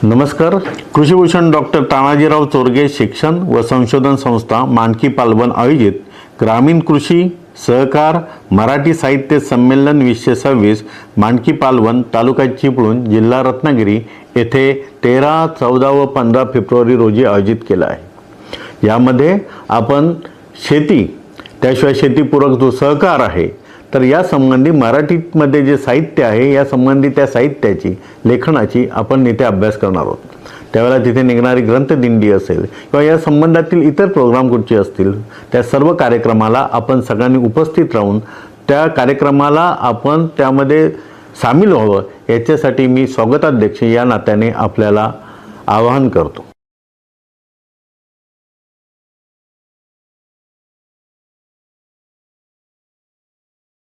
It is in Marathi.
नमस्कार. कृषीभूषण डॉक्टर तानाजीराव चोरगे शिक्षण व संशोधन संस्था मानकी पालवण आयोजित ग्रामीण कृषी सहकार मराठी साहित्य संमेलन 2026 मानकी पालवण तालुका चिपळूण जिल्हा रत्नागिरी येथे 13, 14 व 15 फेब्रुवारी रोजी आयोजित केला आहे. यामध्ये आपण शेती त्याशिवाय शेतीपूरक जो सहकार आहे तर या संबंधी मराठीमध्ये जे साहित्य आहे या संबंधी त्या साहित्याची लेखनाची आपण इथे अभ्यास करणार आहोत. त्यावेळेला तिथे निघणारी ग्रंथदिंडी असेल किंवा या संबंधातील इतर प्रोग्राम कुठचे असतील त्या सर्व कार्यक्रमाला आपण सगळ्यांनी उपस्थित राहून त्या कार्यक्रमाला आपण त्यामध्ये सामील व्हावं याच्यासाठी मी स्वागताध्यक्ष या नात्याने आपल्याला आवाहन करतो.